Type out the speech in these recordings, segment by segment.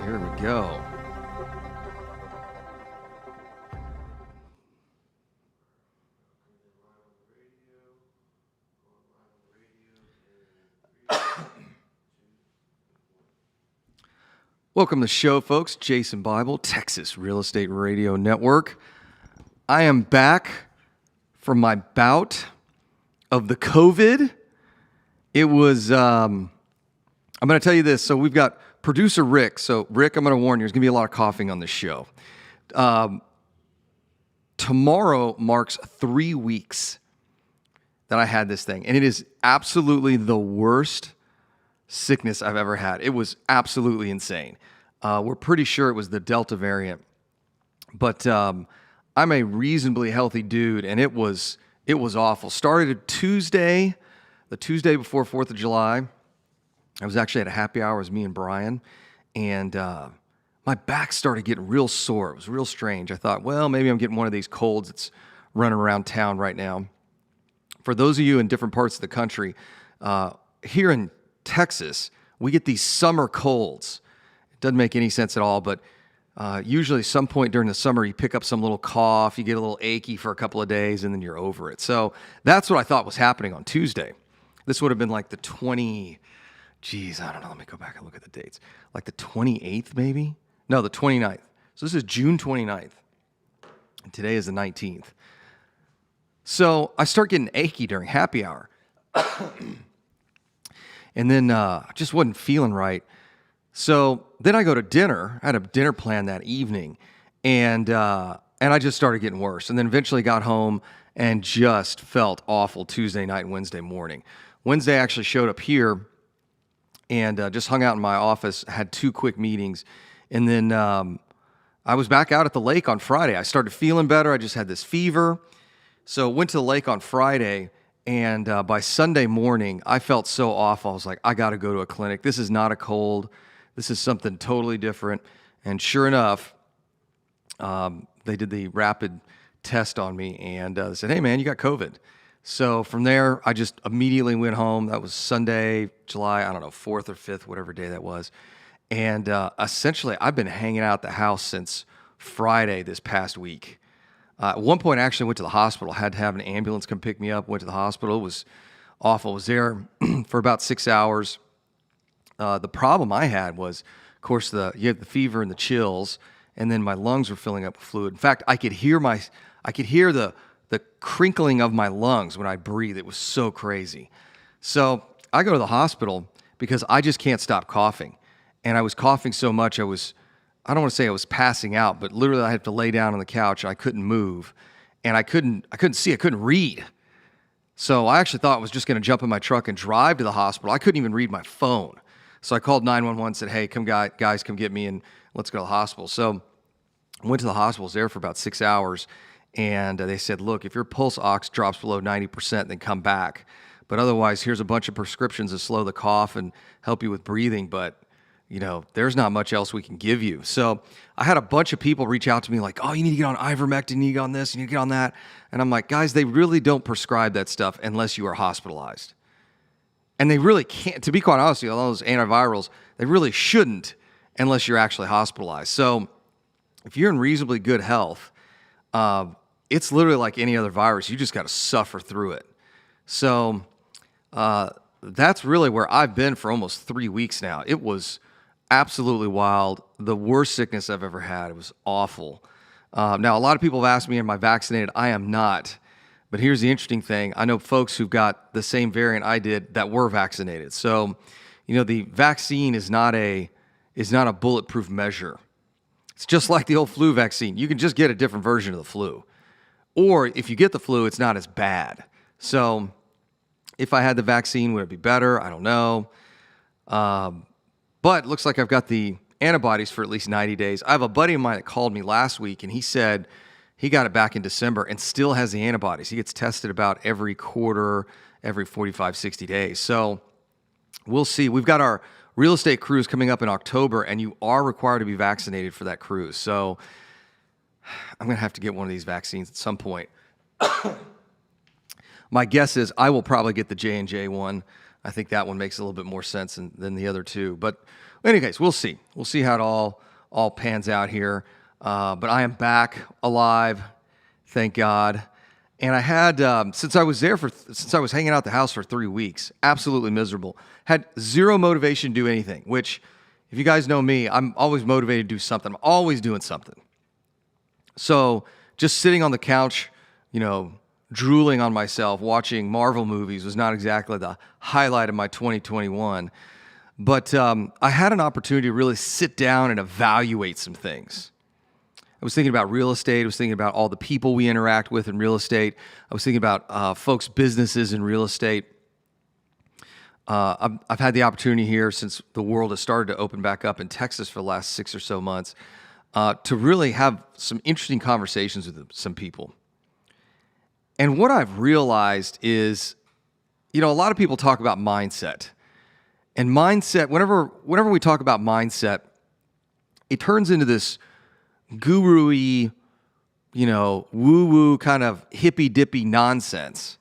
Here we go. Welcome to the show, folks. Jason Bible, Texas Real Estate Radio Network. I am back from my bout of the COVID. It was, I'm going to tell you this. So we've got producer Rick. So Rick, I'm going to warn you, there's going to be a lot of coughing on this show. Tomorrow marks 3 weeks that I had this thing. And it is absolutely the worst sickness I've ever had. It was absolutely insane. We're pretty sure it was the Delta variant. But I'm a reasonably healthy dude, and it was awful. Started Tuesday, the Tuesday before 4th of July. I was actually at a happy hour. It was me and Brian, and my back started getting real sore. It was real strange. I thought, well, maybe I'm getting one of these colds that's running around town right now. For those of you in different parts of the country, here in Texas, we get these summer colds. It doesn't make any sense at all, but usually some point during the summer, you pick up some little cough, you get a little achy for a couple of days, and then you're over it. So that's what I thought was happening on Tuesday. This would have been like the I don't know, let me go back and look at the dates. Like the 28th, maybe? No, the 29th. So this is June 29th, and today is the 19th. So I start getting achy during happy hour. And then I just wasn't feeling right. So then I go to dinner. I had a dinner plan that evening, and I just started getting worse. And then eventually got home and just felt awful Tuesday night and Wednesday morning. Wednesday I actually showed up here and just hung out in my office, had 2 quick meetings, and then I was back out at the lake on Friday. I started feeling better. I just had this fever. So went to the lake on Friday, and by Sunday morning, I felt so awful. I was like, I got to go to a clinic. This is not a cold. This is something totally different. And sure enough, they did the rapid test on me, and they said, hey, man, you got COVID. So from there, I just immediately went home. That was Sunday, July, 4th or 5th, whatever day that was. And essentially, I've been hanging out at the house since Friday this past week. At one point, I actually went to the hospital. I had to have an ambulance come pick me up, went to the hospital. It was awful. I was there for about 6 hours. The problem I had was, of course, you had the fever and the chills, and then my lungs were filling up with fluid. In fact, I could hear the crinkling of my lungs when I breathe. It was so crazy. So I go to the hospital because I just can't stop coughing. And I was coughing so much, I don't want to say I was passing out, but literally I had to lay down on the couch and I couldn't move. And I couldn't see, I couldn't read. So I actually thought I was just going to jump in my truck and drive to the hospital. I couldn't even read my phone. So I called 911, said, hey, guys, come get me and let's go to the hospital. So I went to the hospital, was there for about 6 hours. And they said, look, if your pulse ox drops below 90%, then come back. But otherwise, here's a bunch of prescriptions to slow the cough and help you with breathing. But, there's not much else we can give you. So I had a bunch of people reach out to me like, oh, you need to get on ivermectin, you need to get on this, you need to get on that. And I'm like, guys, they really don't prescribe that stuff unless you are hospitalized. And they really can't, to be quite honest with you, all those antivirals, they really shouldn't unless you're actually hospitalized. So if you're in reasonably good health, it's literally like any other virus. You just got to suffer through it. So that's really where I've been for almost 3 weeks now. It was absolutely wild. The worst sickness I've ever had. It was awful. Now, a lot of people have asked me, am I vaccinated? I am not. But here's the interesting thing. I know folks who've got the same variant I did that were vaccinated. So, the vaccine is not a bulletproof measure. It's just like the old flu vaccine. You can just get a different version of the flu. Or if you get the flu, it's not as bad. So if I had the vaccine, would it be better? I don't know. But it looks like I've got the antibodies for at least 90 days. I have a buddy of mine that called me last week, and he said he got it back in December and still has the antibodies. He gets tested about every quarter, every 45, 60 days. So we'll see. We've got our real estate cruise coming up in October, and you are required to be vaccinated for that cruise. So I'm going to have to get one of these vaccines at some point. My guess is I will probably get the J&J one. I think that one makes a little bit more sense than the other two. But anyways, we'll see. We'll see how it all pans out here. But I am back alive, thank God. And I had since I was hanging out the house for 3 weeks, absolutely miserable. Had zero motivation to do anything. Which, if you guys know me, I'm always motivated to do something. I'm always doing something. So just sitting on the couch, drooling on myself, watching Marvel movies was not exactly the highlight of my 2021. But I had an opportunity to really sit down and evaluate some things. I was thinking about real estate. I was thinking about all the people we interact with in real estate. I was thinking about folks' businesses in real estate. I've had the opportunity here since the world has started to open back up in Texas for the last 6 or so months to really have some interesting conversations with some people. And what I've realized is, a lot of people talk about mindset. And mindset, whenever we talk about mindset, it turns into this guru-y, woo-woo kind of hippy-dippy nonsense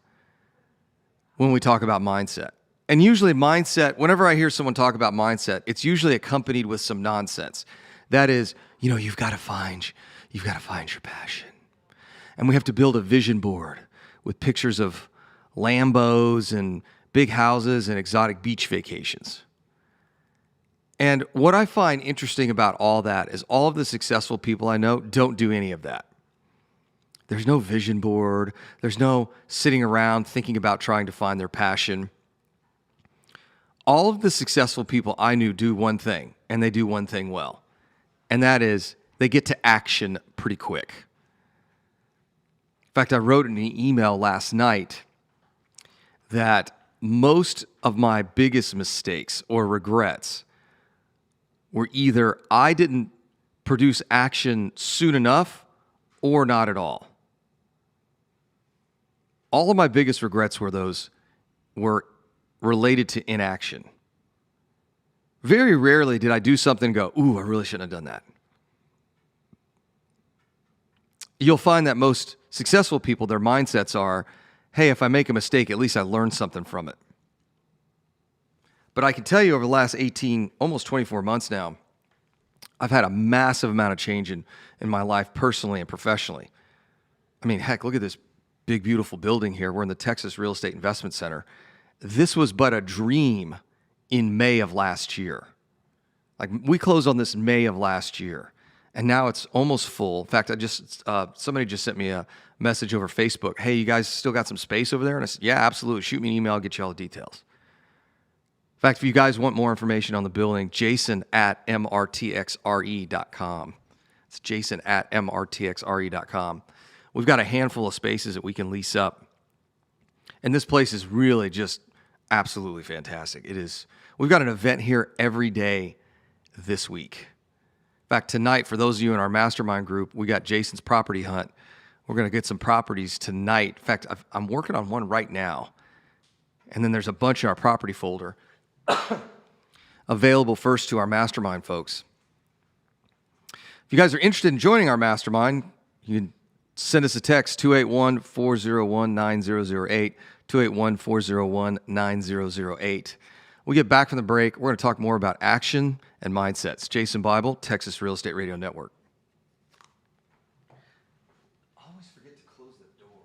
when we talk about mindset. And usually mindset, whenever I hear someone talk about mindset, it's usually accompanied with some nonsense. That is, you've got to find your passion. And we have to build a vision board with pictures of Lambos and big houses and exotic beach vacations. And what I find interesting about all that is all of the successful people I know don't do any of that. There's no vision board. There's no sitting around thinking about trying to find their passion. All of the successful people I knew do one thing, and they do one thing well. And that is they get to action pretty quick. In fact, I wrote in an email last night that most of my biggest mistakes or regrets were either I didn't produce action soon enough or not at all. All of my biggest regrets were related to inaction. Very rarely did I do something and go, ooh, I really shouldn't have done that. You'll find that most successful people, their mindsets are, hey, if I make a mistake, at least I learned something from it. But I can tell you over the last 18, almost 24 months now, I've had a massive amount of change in my life personally and professionally. I mean, heck, look at this big, beautiful building here. We're in the Texas Real Estate Investment Center. This was but a dream in May of last year. Like, we closed on this in May of last year, and now it's almost full. In fact, somebody just sent me a message over Facebook. Hey, you guys still got some space over there? And I said, yeah, absolutely. Shoot me an email. I'll get you all the details. In fact, if you guys want more information on the building, jason@mrtxre.com. It's jason@mrtxre.com. We've got a handful of spaces that we can lease up. And this place is really just absolutely fantastic. It is. We've got an event here every day this week. In fact, tonight, for those of you in our mastermind group, we got Jason's property hunt. We're going to get some properties tonight. In fact, I'm working on one right now. And then there's a bunch in our property folder available first to our mastermind folks. If you guys are interested in joining our mastermind, you can send us a text, 281-401-9008, 281-401-9008. We get back from the break, we're going to talk more about action and mindsets. Jason Bible, Texas Real Estate Radio Network. Always forget to close the door.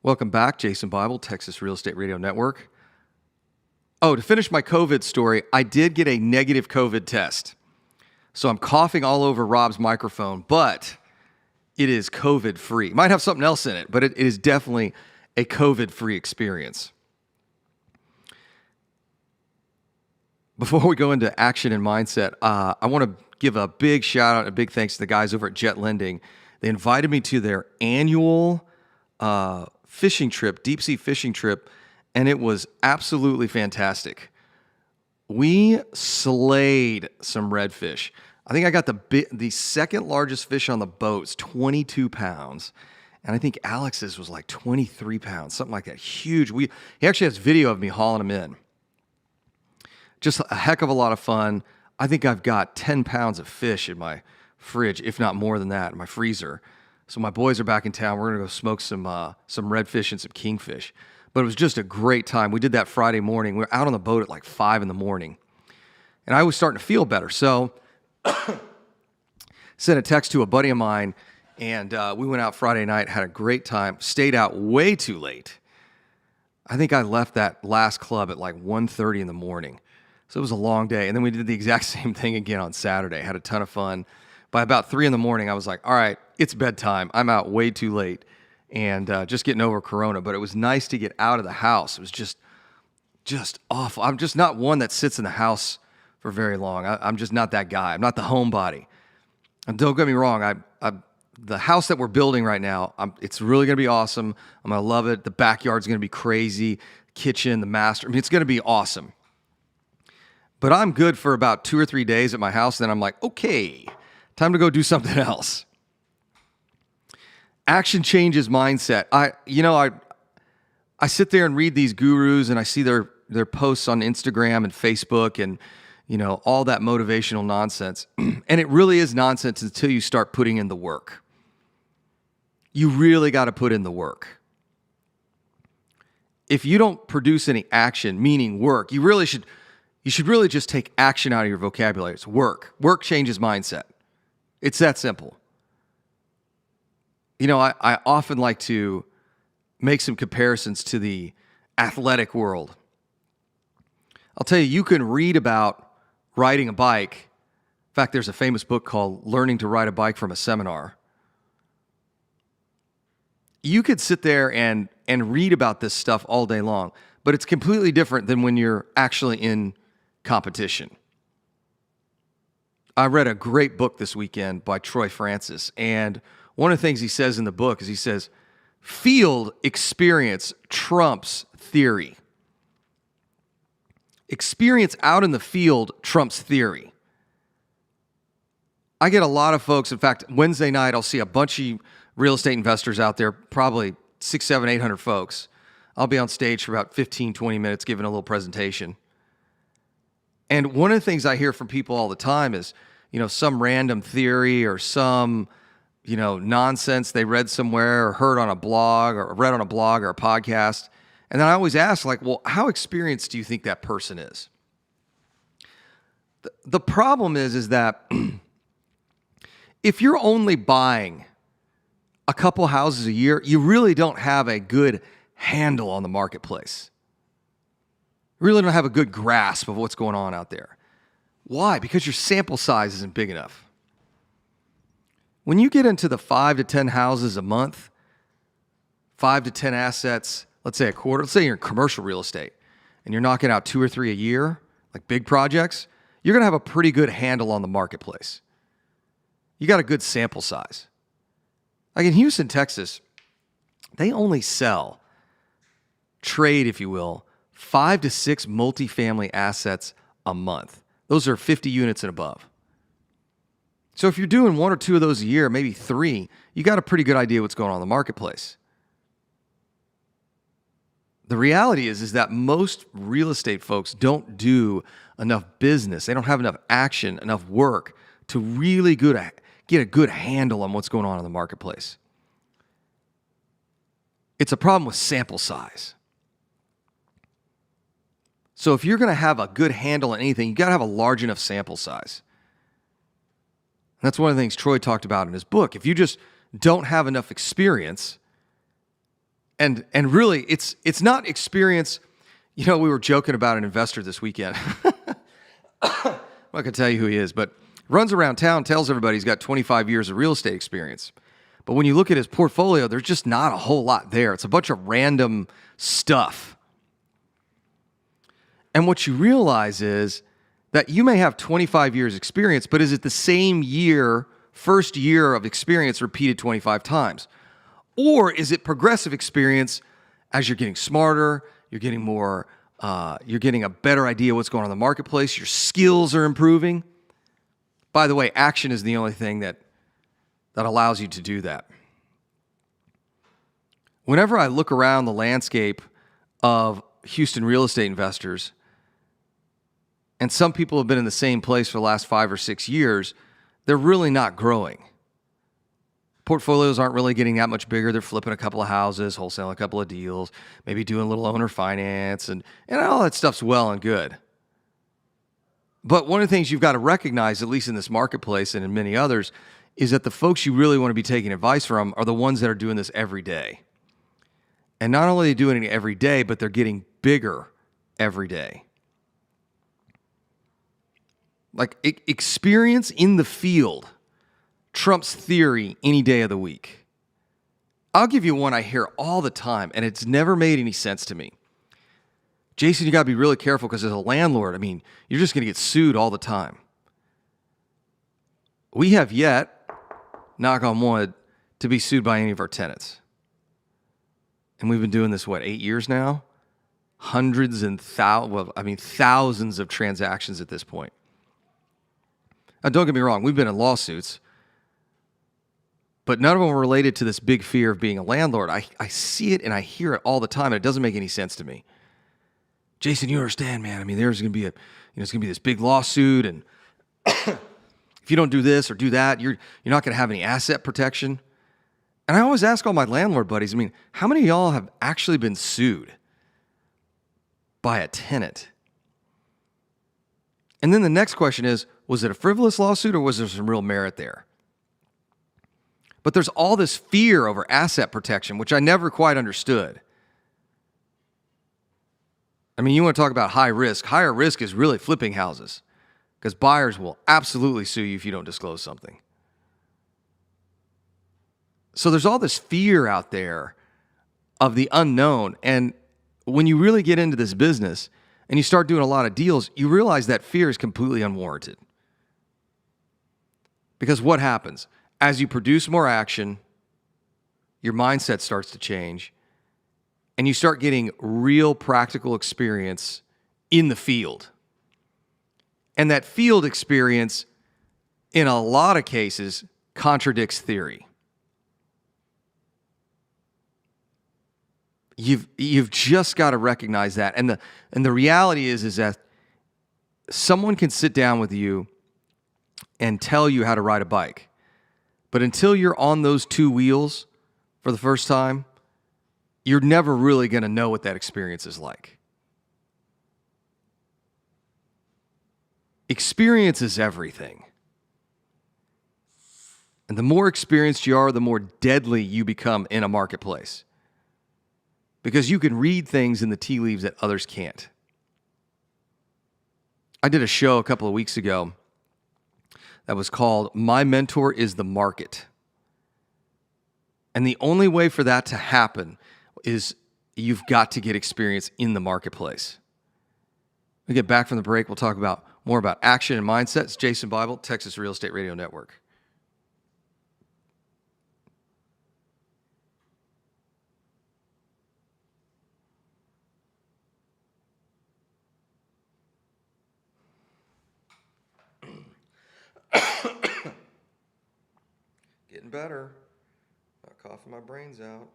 Welcome back, Jason Bible, Texas Real Estate Radio Network. Oh, to finish my COVID story, I did get a negative COVID test. So I'm coughing all over Rob's microphone, but it is COVID-free. It might have something else in it, but it is definitely a COVID-free experience. Before we go into action and mindset, I want to give a big shout out, a big thanks to the guys over at Jet Lending. They invited me to their annual fishing trip, deep sea fishing trip, and it was absolutely fantastic. We slayed some redfish. I think I got the second largest fish on the boat. It's 22 pounds. And I think Alex's was like 23 pounds, something like that. Huge. He actually has video of me hauling them in. Just a heck of a lot of fun. I think I've got 10 pounds of fish in my fridge, if not more than that, in my freezer. So my boys are back in town. We're going to go smoke some redfish and some kingfish. But it was just a great time. We did that Friday morning. We were out on the boat at like 5 in the morning. And I was starting to feel better. So sent a text to a buddy of mine, and we went out Friday night, had a great time, stayed out way too late. I think I left that last club at like 1:30 in the morning. So it was a long day. And then we did the exact same thing again on Saturday. Had a ton of fun. By about 3 in the morning, I was like, all right, it's bedtime. I'm out way too late and just getting over Corona. But it was nice to get out of the house. It was just awful. I'm just not one that sits in the house for very long. I'm just not that guy. I'm not the homebody. And don't get me wrong. The house that we're building right now, it's really going to be awesome. I'm going to love it. The backyard's going to be crazy. Kitchen, the master. I mean, it's going to be awesome. But I'm good for about 2 or 3 days at my house. Then I'm like, okay, time to go do something else. Action changes mindset. I sit there and read these gurus, and I see their posts on Instagram and Facebook and all that motivational nonsense. And it really is nonsense until you start putting in the work. You really got to put in the work. If you don't produce any action, meaning work, you should really just take action out of your vocabulary. It's work. Work changes mindset. It's that simple. I often like to make some comparisons to the athletic world. I'll tell you, you can read about riding a bike. In fact, there's a famous book called Learning to Ride a Bike from a Seminar. You could sit there and read about this stuff all day long, but it's completely different than when you're actually in competition. I read a great book this weekend by Troy Francis, and one of the things he says in the book is he says, field experience trumps theory. Experience out in the field trumps theory. I get a lot of folks. In fact, Wednesday night, I'll see a bunch of real estate investors out there, probably 600, 700, 800 folks. I'll be on stage for about 15, 20 minutes giving a little presentation. And one of the things I hear from people all the time is, some random theory or some, nonsense they read somewhere or heard on a blog or read on a blog or a podcast. And then I always ask, well, how experienced do you think that person is? The problem is that if you're only buying a couple houses a year, you really don't have a good handle on the marketplace. You really don't have a good grasp of what's going on out there. Why? Because your sample size isn't big enough. When you get into the 5 to 10 houses a month, 5 to 10 assets, let's say a quarter, let's say you're in commercial real estate and you're knocking out 2 or 3 a year, like big projects, you're going to have a pretty good handle on the marketplace. You got a good sample size. Like in Houston, Texas, they only trade, if you will, 5 to 6 multifamily assets a month. Those are 50 units and above. So if you're doing 1 or 2 of those a year, maybe 3, you got a pretty good idea what's going on in the marketplace. The reality is that most real estate folks don't do enough business. They don't have enough action, enough work to really get a good handle on what's going on in the marketplace. It's a problem with sample size. So if you're going to have a good handle on anything, you got to have a large enough sample size. And that's one of the things Troy talked about in his book. If you just don't have enough experience, and really, it's not experience. We were joking about an investor this weekend. I'm not going to tell you who he is, but runs around town, tells everybody he's got 25 years of real estate experience. But when you look at his portfolio, there's just not a whole lot there. It's a bunch of random stuff. And what you realize is that you may have 25 years experience, but is it the same first year of experience repeated 25 times? Or is it progressive experience as you're getting smarter, you're getting more, you're getting a better idea what's going on in the marketplace, your skills are improving? By the way, action is the only thing that allows you to do that. Whenever I look around the landscape of Houston real estate investors, and some people have been in the same place for the last 5 or 6 years, they're really not growing. Portfolios aren't really getting that much bigger. They're flipping a couple of houses, wholesaling a couple of deals, maybe doing a little owner finance, and all that stuff's well and good. But one of the things you've got to recognize, at least in this marketplace and in many others, is that the folks you really want to be taking advice from are the ones that are doing this every day. And not only are they doing it every day, but they're getting bigger every day. Like experience in the field trumps theory any day of the week. I'll give you one I hear all the time, and it's never made any sense to me. Jason, you got to be really careful because as a landlord, I mean, you're just going to get sued all the time. We have yet, knock on wood, to be sued by any of our tenants. And we've been doing this, 8 years now? Hundreds and thousands of transactions at this point. Now, don't get me wrong, we've been in lawsuits, but none of them are related to this big fear of being a landlord. I see it and I hear it all the time, and it doesn't make any sense to me. Jason, you understand, man. I mean, there's going to be it's going to be this big lawsuit, and if you don't do this or do that, you're not going to have any asset protection. And I always ask all my landlord buddies, I mean, how many of y'all have actually been sued by a tenant? And then the next question is, was it a frivolous lawsuit or was there some real merit there? But there's all this fear over asset protection, which I never quite understood. I mean, you want to talk about high risk. Higher risk is really flipping houses because buyers will absolutely sue you if you don't disclose something. So there's all this fear out there of the unknown. And when you really get into this business and you start doing a lot of deals, you realize that fear is completely unwarranted. Because what happens? As you produce more action, your mindset starts to change, and you start getting real practical experience in the field. And that field experience, in a lot of cases, contradicts theory. You've just got to recognize that. And the reality is that someone can sit down with you and tell you how to ride a bike. But until you're on those two wheels for the first time, you're never really going to know what that experience is like. Experience is everything. And the more experienced you are, the more deadly you become in a marketplace. Because you can read things in the tea leaves that others can't. I did a show a couple of weeks ago that was called My Mentor is the Market. And the only way for that to happen is you've got to get experience in the marketplace. When we get back from the break, we'll talk more about action and mindset. It's Jason Bible, Texas Real Estate Radio Network. Getting better. Not coughing my brains out.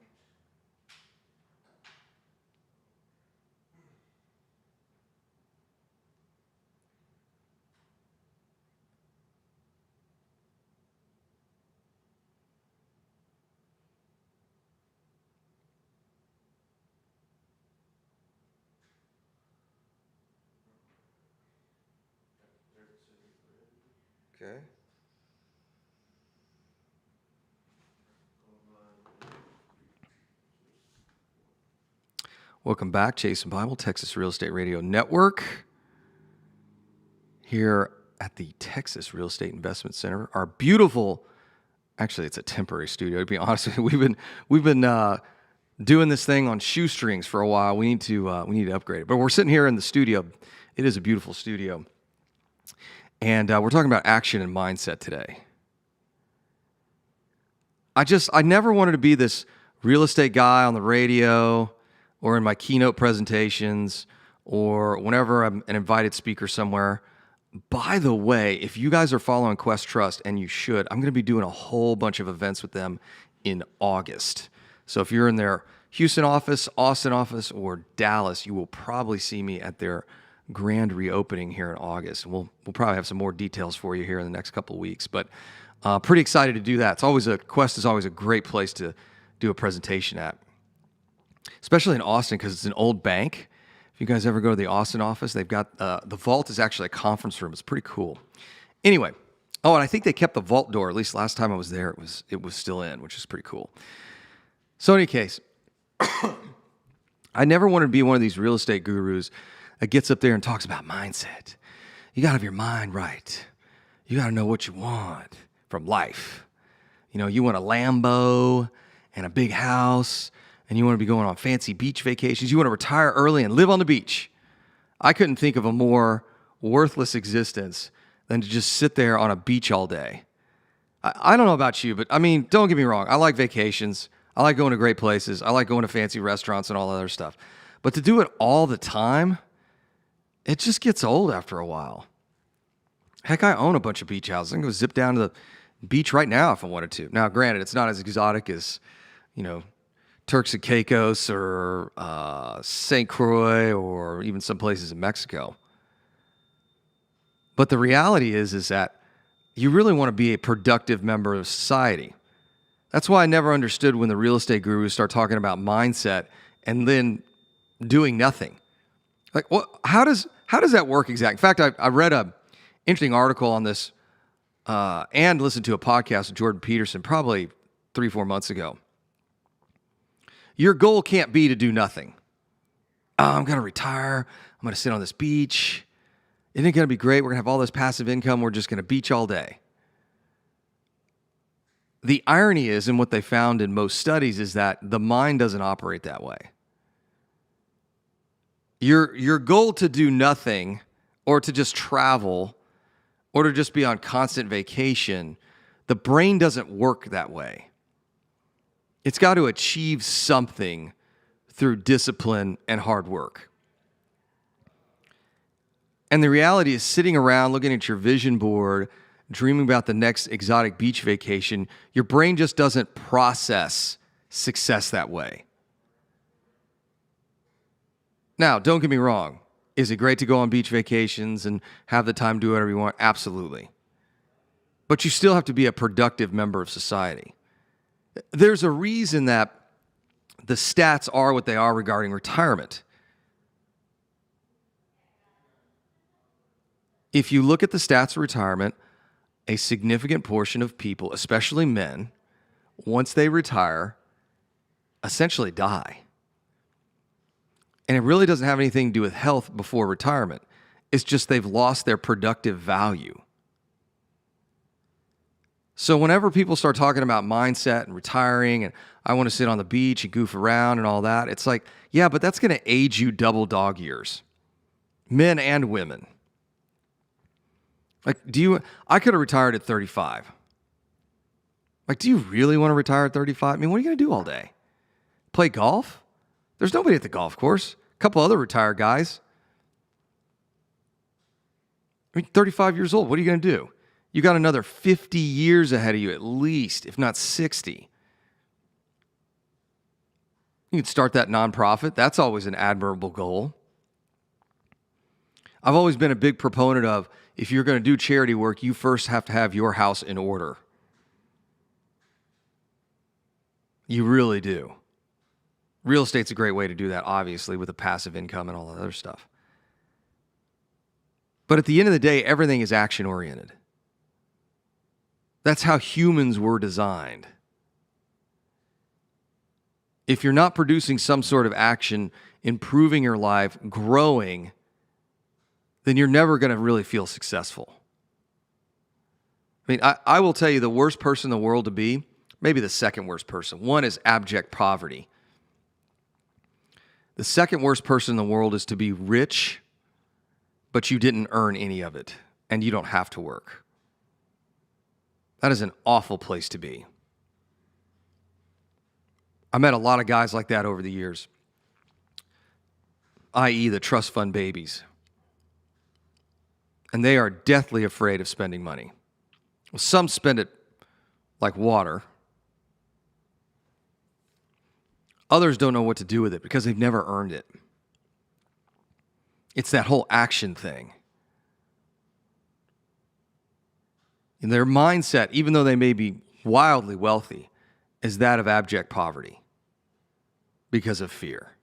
Okay. Welcome back, Jason Bible, Texas Real Estate Radio Network. Here at the Texas Real Estate Investment Center, our beautiful, actually it's a temporary studio, to be honest with you. We've been doing this thing on shoestrings for a while. We need to upgrade it. But we're sitting here in the studio. It is a beautiful studio. And we're talking about action and mindset today. I never wanted to be this real estate guy on the radio or in my keynote presentations or whenever I'm an invited speaker somewhere By the way, if you guys are following Quest Trust, and you should, I'm going to be doing a whole bunch of events with them in August. So if you're in their Houston office, Austin office, or Dallas, you will probably see me at their grand reopening here in August. And we'll probably have some more details for you here in the next couple of weeks. But pretty excited to do that. Quest is always a great place to do a presentation at, especially in Austin because it's an old bank. If you guys ever go to the Austin office, they've got the vault is actually a conference room. It's pretty cool. Anyway, and I think they kept the vault door. At least last time I was there, it was still in, which is pretty cool. So in any case, I never wanted to be one of these real estate gurus that gets up there and talks about mindset. You got to have your mind right. You got to know what you want from life. You want a Lambo and a big house, and you want to be going on fancy beach vacations. You want to retire early and live on the beach. I couldn't think of a more worthless existence than to just sit there on a beach all day. I don't know about you, but don't get me wrong. I like vacations. I like going to great places. I like going to fancy restaurants and all that other stuff. But to do it all the time, it just gets old after a while. Heck, I own a bunch of beach houses. I can go zip down to the beach right now if I wanted to. Now, granted, it's not as exotic as, Turks and Caicos or St. Croix or even some places in Mexico. But the reality is that you really want to be a productive member of society. That's why I never understood when the real estate gurus start talking about mindset and then doing nothing. Like, how does that work exactly? In fact, I read an interesting article on this and listened to a podcast with Jordan Peterson probably 3-4 months ago. Your goal can't be to do nothing. I'm going to retire. I'm going to sit on this beach. Isn't it going to be great? We're going to have all this passive income. We're just going to beach all day. The irony is, and what they found in most studies, is that the mind doesn't operate that way. Your goal to do nothing or to just travel or to just be on constant vacation, the brain doesn't work that way. It's got to achieve something through discipline and hard work. And the reality is, sitting around looking at your vision board, dreaming about the next exotic beach vacation, your brain just doesn't process success that way. Now, don't get me wrong. Is it great to go on beach vacations and have the time to do whatever you want? Absolutely. But you still have to be a productive member of society. There's a reason that the stats are what they are regarding retirement. If you look at the stats of retirement, a significant portion of people, especially men, once they retire, essentially die. And it really doesn't have anything to do with health before retirement. It's just they've lost their productive value. So whenever people start talking about mindset and retiring and I want to sit on the beach and goof around and all that, it's like, yeah, but that's going to age you double dog years. Men and women. Like, I could have retired at 35. Like, do you really want to retire at 35? What are you going to do all day? Play golf? There's nobody at the golf course. A couple other retired guys. 35 years old, what are you going to do? You got another 50 years ahead of you at least, if not 60. You could start that nonprofit. That's always an admirable goal. I've always been a big proponent of, if you're going to do charity work, you first have to have your house in order. You really do. Real estate's a great way to do that, obviously, with a passive income and all that other stuff. But at the end of the day, everything is action-oriented. That's how humans were designed. If you're not producing some sort of action, improving your life, growing, then you're never going to really feel successful. I will tell you, the worst person in the world to be, maybe the second worst person. One is abject poverty. The second worst person in the world is to be rich, but you didn't earn any of it, and you don't have to work. That is an awful place to be. I met a lot of guys like that over the years, i.e. the trust fund babies. and they are deathly afraid of spending money. Well, some spend it like water. Others don't know what to do with it because they've never earned it. It's that whole action thing. And their mindset, even though they may be wildly wealthy, is that of abject poverty because of fear.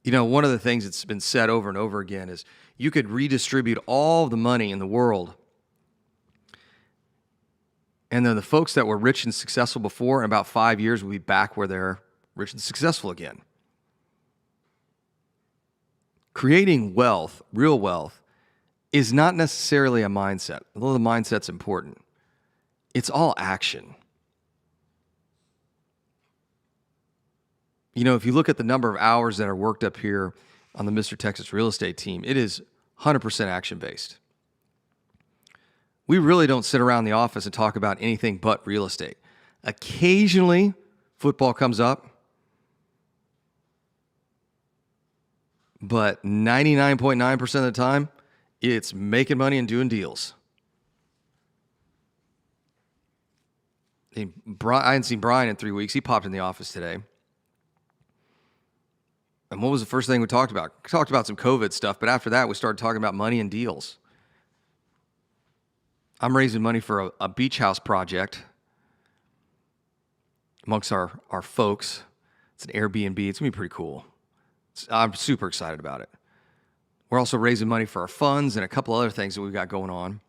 You know, one of the things that's been said over and over again is you could redistribute all the money in the world, and then the folks that were rich and successful before, in about 5 years, will be back where they're rich and successful again. Creating wealth, real wealth, is not necessarily a mindset, although the mindset's important. It's all action. You know, if you look at the number of hours that are worked up here on the Mr. Texas real estate team, it is 100% action-based. We really don't sit around the office and talk about anything but real estate. Occasionally, football comes up, but 99.9% of the time, it's making money and doing deals. I hadn't seen Brian in 3 weeks. He popped in the office today. And what was the first thing we talked about? We talked about some COVID stuff, but after that, we started talking about money and deals. I'm raising money for a beach house project amongst our folks. It's an Airbnb. It's going to be pretty cool. I'm super excited about it. We're also raising money for our funds and a couple other things that we've got going on.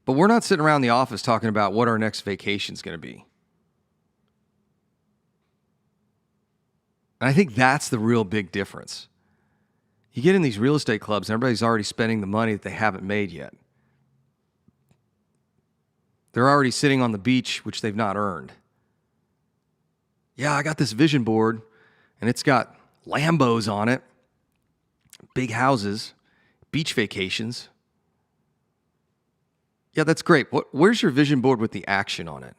But we're not sitting around the office talking about what our next vacation is going to be. And I think that's the real big difference. You get in these real estate clubs and everybody's already spending the money that they haven't made yet. They're already sitting on the beach, which they've not earned. Yeah, I got this vision board, and it's got Lambos on it, big houses, beach vacations. Yeah, that's great. Where's your vision board with the action on it?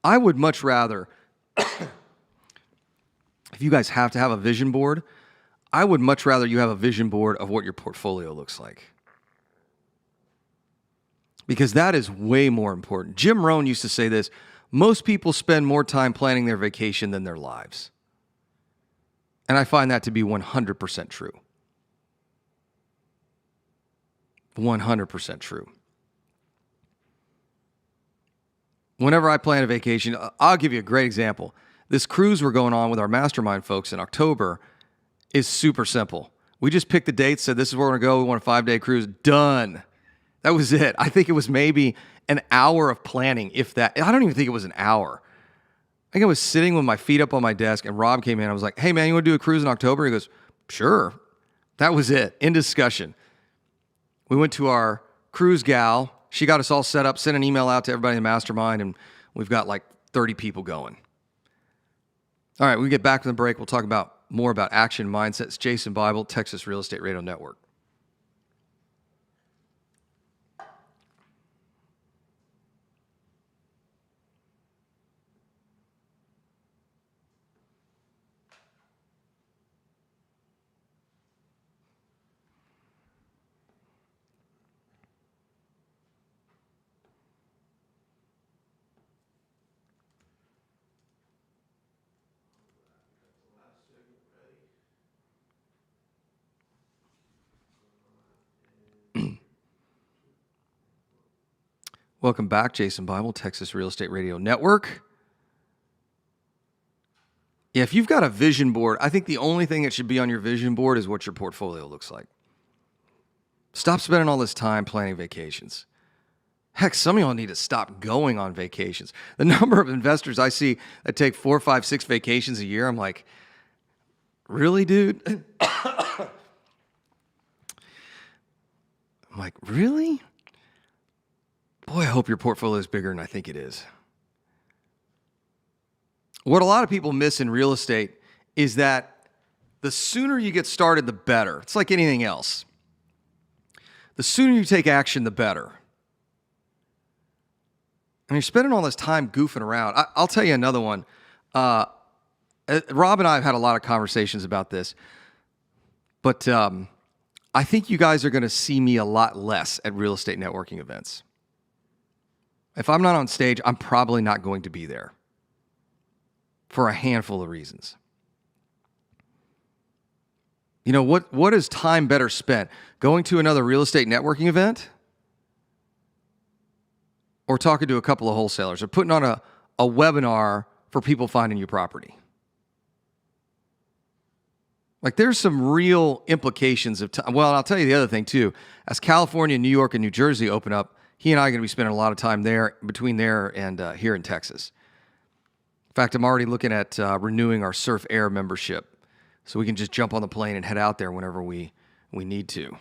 I would much rather, if you guys have to have a vision board, I would much rather you have a vision board of what your portfolio looks like. Because that is way more important. Jim Rohn used to say this: most people spend more time planning their vacation than their lives. And I find that to be 100% true. 100% true. Whenever I plan a vacation, I'll give you a great example. This cruise we're going on with our mastermind folks in October is super simple. We just picked the date, said this is where we're going to go. We want a 5-day cruise. Done. That was it. I think it was maybe an hour of planning, if that. I don't even think it was an hour. I think I was sitting with my feet up on my desk, and Rob came in. I was like, hey, man, you want to do a cruise in October? He goes, sure. That was it. In discussion. We went to our cruise gal. She got us all set up, sent an email out to everybody in the mastermind, and we've got like 30 people going. All right, when we get back from the break, we'll talk about more about action mindsets. Jason Bible, Texas Real Estate Radio Network. Welcome back, Jason Bible, Texas Real Estate Radio Network. Yeah, if you've got a vision board, I think the only thing that should be on your vision board is what your portfolio looks like. Stop spending all this time planning vacations. Heck, some of y'all need to stop going on vacations. The number of investors I see that take 4, 5, 6 vacations a year, I'm like, really, dude? I'm like, really? Boy, I hope your portfolio is bigger than I think it is. What a lot of people miss in real estate is that the sooner you get started, the better. It's like anything else. The sooner you take action, the better. And you're spending all this time goofing around. I'll tell you another one. And Rob and I have had a lot of conversations about this, but I think you guys are going to see me a lot less at real estate networking events. If I'm not on stage, I'm probably not going to be there for a handful of reasons. You know, what is time better spent? Going to another real estate networking event? Or talking to a couple of wholesalers? Or putting on a webinar for people finding your property? Like, there's some real implications of time. Well, I'll tell you the other thing, too. As California, New York, and New Jersey open up, he and I are going to be spending a lot of time there, between there and here in Texas. In fact, I'm already looking at renewing our Surf Air membership so we can just jump on the plane and head out there whenever we need to.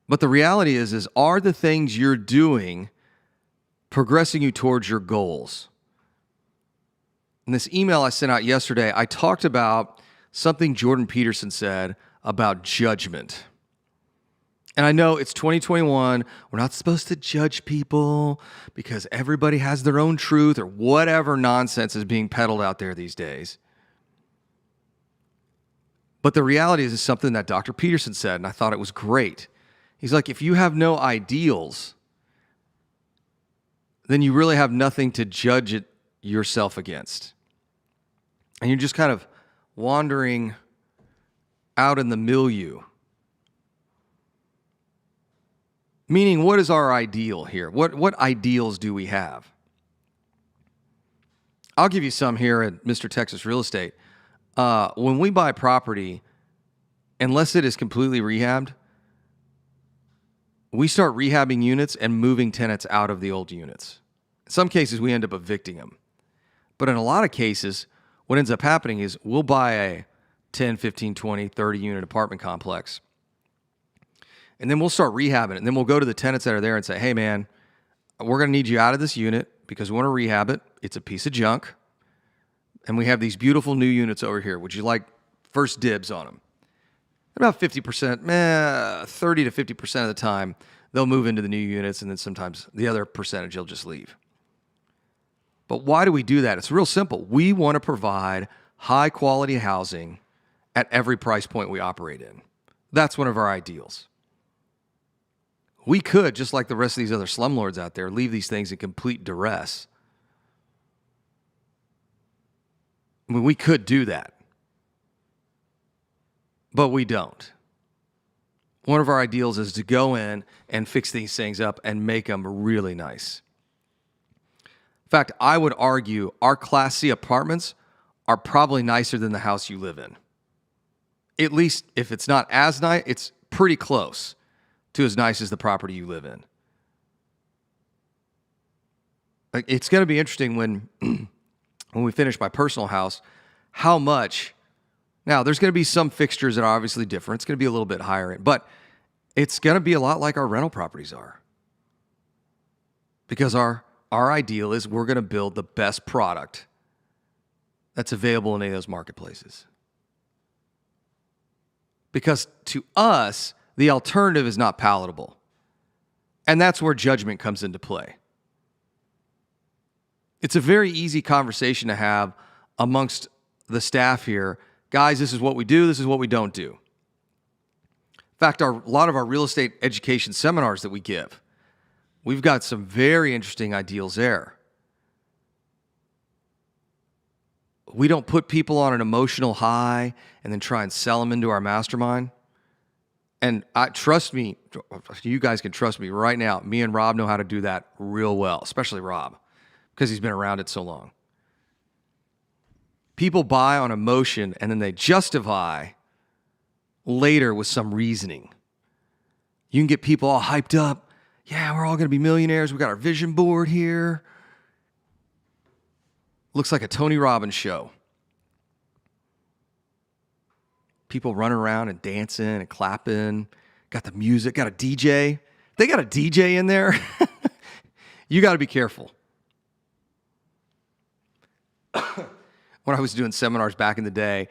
But the reality is are the things you're doing progressing you towards your goals? In this email I sent out yesterday, I talked about something Jordan Peterson said about judgment. And I know it's 2021. We're not supposed to judge people because everybody has their own truth or whatever nonsense is being peddled out there these days. But the reality is something that Dr. Peterson said, and I thought it was great. He's like, if you have no ideals, then you really have nothing to judge it yourself against. And you're just kind of wandering out in the milieu. Meaning, what is our ideal here? What ideals do we have? I'll give you some here at Mr. Texas Real Estate. When we buy property, unless it is completely rehabbed, we start rehabbing units and moving tenants out of the old units. In some cases, we end up evicting them. But in a lot of cases, what ends up happening is we'll buy a 10, 15, 20, 30 unit apartment complex. And then we'll start rehabbing it. And then we'll go to the tenants that are there and say, hey, man, we're going to need you out of this unit because we want to rehab it. It's a piece of junk. And we have these beautiful new units over here. Would you like first dibs on them? About 50%, 30 to 50% of the time, they'll move into the new units. And then sometimes the other percentage, they'll just leave. But why do we do that? It's real simple. We want to provide high quality housing at every price point we operate in. That's one of our ideals. We could, just like the rest of these other slumlords out there, leave these things in complete duress. I mean, we could do that. But we don't. One of our ideals is to go in and fix these things up and make them really nice. In fact, I would argue our Class C apartments are probably nicer than the house you live in. At least if it's not as nice, it's pretty close to as nice as the property you live in. Like, it's going to be interesting when we finish my personal house, how much. Now, there's going to be some fixtures that are obviously different. It's going to be a little bit higher end, but it's going to be a lot like our rental properties are. Because our ideal is we're going to build the best product that's available in any of those marketplaces. Because to us, the alternative is not palatable. And that's where judgment comes into play. It's a very easy conversation to have amongst the staff here. Guys, this is what we do, this is what we don't do. In fact, a lot of our real estate education seminars that we give, we've got some very interesting ideals there. We don't put people on an emotional high and then try and sell them into our mastermind. And trust me, you guys can trust me right now. Me and Rob know how to do that real well, especially Rob, because he's been around it so long. People buy on emotion and then they justify later with some reasoning. You can get people all hyped up. Yeah, we're all going to be millionaires. We got our vision board here. Looks like a Tony Robbins show. People running around and dancing and clapping. Got the music, got a DJ. They got a DJ in there. You got to be careful. When I was doing seminars back in the day,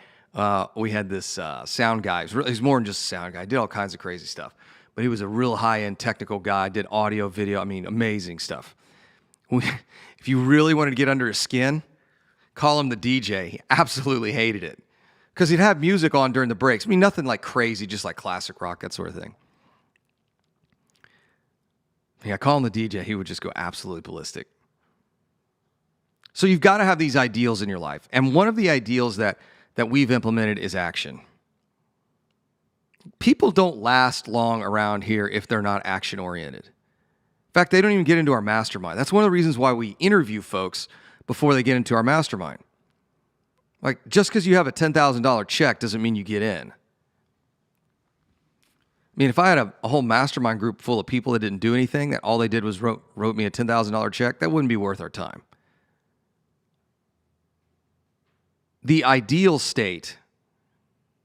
we had this sound guy. He's more than just a sound guy. He did all kinds of crazy stuff. But he was a real high-end technical guy, did audio, video. I mean, amazing stuff. If you really wanted to get under his skin, call him the DJ. He absolutely hated it because he'd have music on during the breaks. I mean, nothing like crazy, just like classic rock, that sort of thing. Yeah, call him the DJ. He would just go absolutely ballistic. So you've got to have these ideals in your life. And one of the ideals that we've implemented is action. People don't last long around here if they're not action-oriented. In fact, they don't even get into our mastermind. That's one of the reasons why we interview folks before they get into our mastermind. Like, just because you have a $10,000 check doesn't mean you get in. I mean, if I had a whole mastermind group full of people that didn't do anything, that all they did was wrote me a $10,000 check, that wouldn't be worth our time. The ideal state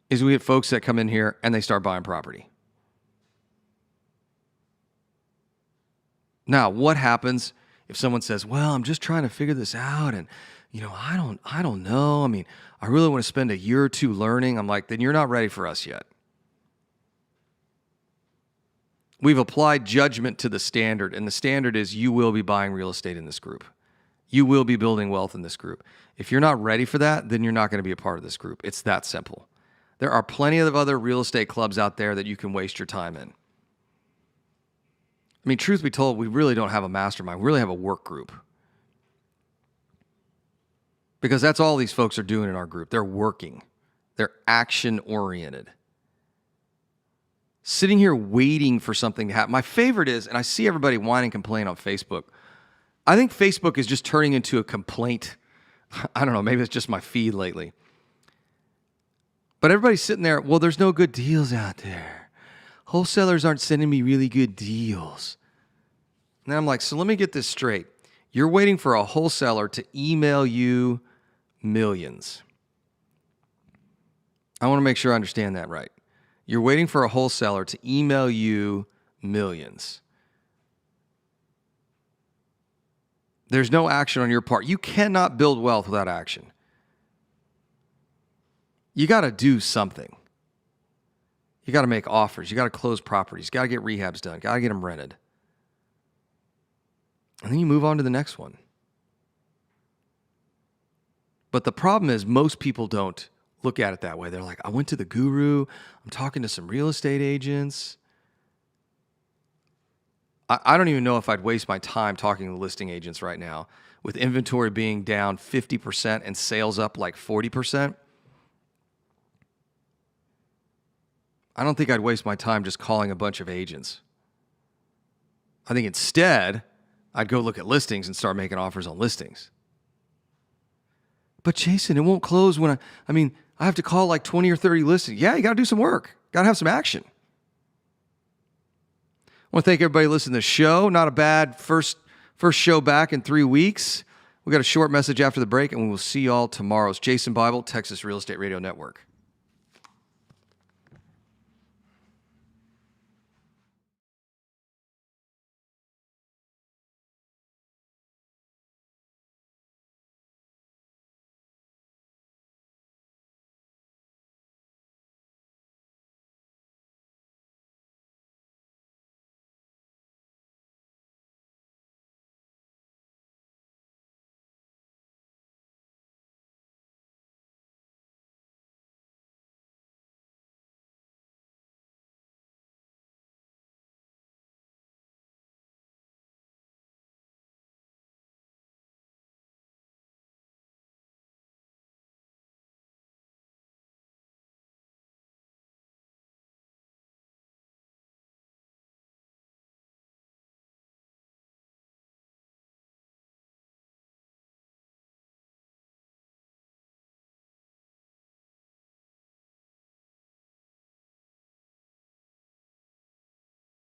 is we get folks that come in here and they start buying property. Now, what happens if someone says, well, I'm just trying to figure this out and, I don't know. I mean, I really want to spend a year or two learning. I'm like, then you're not ready for us yet. We've applied judgment to the standard, and the standard is you will be buying real estate in this group. You will be building wealth in this group. If you're not ready for that, then you're not going to be a part of this group. It's that simple. There are plenty of other real estate clubs out there that you can waste your time in. I mean, truth be told, we really don't have a mastermind. We really have a work group. Because that's all these folks are doing in our group. They're working. They're action-oriented. Sitting here waiting for something to happen. My favorite is, and I see everybody whine and complain on Facebook, I think Facebook is just turning into a complaint. I don't know, maybe it's just my feed lately. But everybody's sitting there, well, there's no good deals out there. Wholesalers aren't sending me really good deals. And I'm like, so let me get this straight. You're waiting for a wholesaler to email you millions. I want to make sure I understand that right. You're waiting for a wholesaler to email you millions. There's no action on your part. You cannot build wealth without action. You got to do something. You got to make offers. You got to close properties. You got to get rehabs done. Got to get them rented. And then you move on to the next one. But the problem is most people don't look at it that way. They're like, I went to the guru. I'm talking to some real estate agents. I don't even know if I'd waste my time talking to listing agents right now with inventory being down 50% and sales up like 40%. I don't think I'd waste my time just calling a bunch of agents. I think instead, I'd go look at listings and start making offers on listings. But Jason, it won't close when I have to call like 20 or 30 listings. Yeah, you got to do some work. Got to have some action. I want to thank everybody listening to the show. Not a bad first show back in 3 weeks. We got a short message after the break, and we will see y'all tomorrow. It's Jason Bible, Texas Real Estate Radio Network.